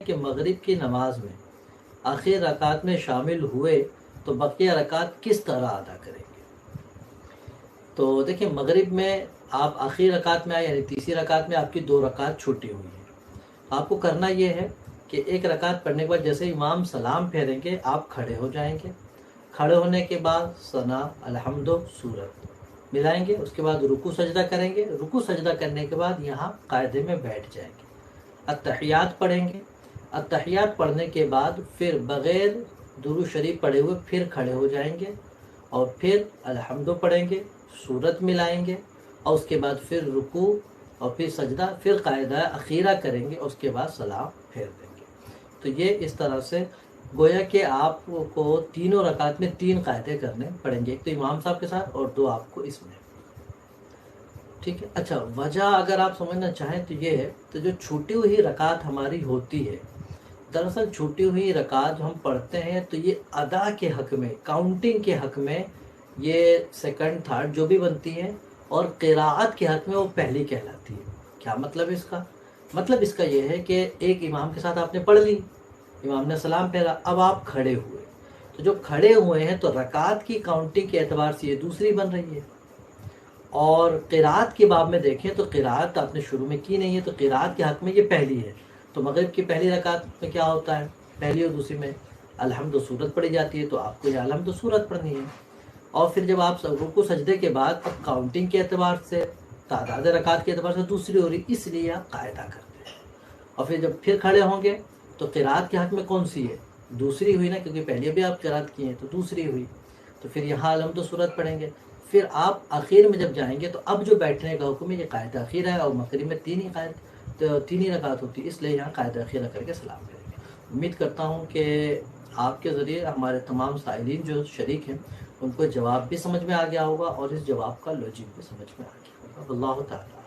کہ مغرب کی نماز میں آخر رکعت میں شامل ہوئے تو بقیہ رکعت کس طرح ادا کریں گے؟ تو دیکھیں مغرب میں آپ آخری رکعت میں آئے، یعنی تیسری رکعت میں آپ کی 2 رکعت چھوٹی ہوئی ہیں. آپ کو کرنا یہ ہے کہ 1 رکعت پڑھنے کے بعد جیسے امام سلام پھیریں گے آپ کھڑے ہو جائیں گے. کھڑے ہونے کے بعد ثنا، الحمد، سورت ملائیں گے. اس کے بعد رکوع سجدہ کریں گے. رکوع سجدہ کرنے کے بعد یہاں قاعدے میں بیٹھ جائیں گے. التحیات پڑھیں گے. التحیات پڑھنے کے بعد پھر بغیر درود شریف پڑھے ہوئے پھر کھڑے ہو جائیں گے اور پھر الحمد پڑھیں گے، سورت ملائیں گے اور اس کے بعد پھر رکوع اور پھر سجدہ، پھر قاعدہ اخیرہ کریں گے، اس کے بعد سلام پھیر دیں گے. تو یہ اس طرح سے گویا کہ آپ کو تینوں رکعت میں 3 قاعدے کرنے پڑیں گے، ایک تو امام صاحب کے ساتھ اور 2 آپ کو اس میں. ٹھیک ہے. اچھا، وجہ اگر آپ سمجھنا چاہیں تو یہ ہے، تو جو چھوٹی ہوئی رکعت ہماری ہوتی ہے، دراصل چھوٹی ہوئی رکعت جو ہم پڑھتے ہیں تو یہ ادا کے حق میں، کاؤنٹنگ کے حق میں یہ سیکنڈ تھرڈ جو بھی بنتی ہے، اور قراءت کے حق میں وہ پہلی کہلاتی ہے. کیا مطلب اس کا؟ مطلب اس کا یہ ہے کہ ایک امام کے ساتھ آپ نے پڑھ لی، امام نے سلام پھیرا، اب آپ کھڑے ہوئے، تو جو کھڑے ہوئے ہیں تو رکعت کی کاؤنٹنگ کے اعتبار سے یہ دوسری بن رہی ہے. اور قراءت کے باب میں دیکھیں تو قراءت آپ نے شروع میں کی نہیں ہے، تو قراءت کے حق میں یہ پہلی ہے. تو مغرب کی پہلی رکعت میں کیا ہوتا ہے؟ پہلی اور دوسری میں الحمد و سورت پڑھی جاتی ہے، تو آپ کو یہ الحمد و سورت پڑھنی ہے. اور پھر جب آپ رکوع سجدے کے بعد اب کاؤنٹنگ کے اعتبار سے، تعداد رکعت کے اعتبار سے دوسری ہو رہی، اس لیے آپ قاعدہ کرتے ہیں. اور پھر جب پھر کھڑے ہوں گے تو قراءت کے حق میں کون سی ہے؟ دوسری ہوئی نا، کیونکہ پہلے بھی آپ قراءت کی ہیں تو دوسری ہوئی. تو پھر یہاں الحمد و سورت پڑھیں گے. پھر آپ آخر میں جب جائیں گے تو اب جو بیٹھنے کا حکم ہے یہ قاعدہ اخیرہ ہے، اور مغرب میں 3 ہی رکعت ہوتی ہے، اس لیے یہاں قاعدہ اخیرہ کر کے سلام کریں گے. امید کرتا ہوں کہ آپ کے ذریعے ہمارے تمام سائلین جو شریک ہیں ان کو جواب بھی سمجھ میں آ گیا ہوگا اور اس جواب کا لوجک بھی سمجھ میں آ گیا ہوگا. اللہ تعالیٰ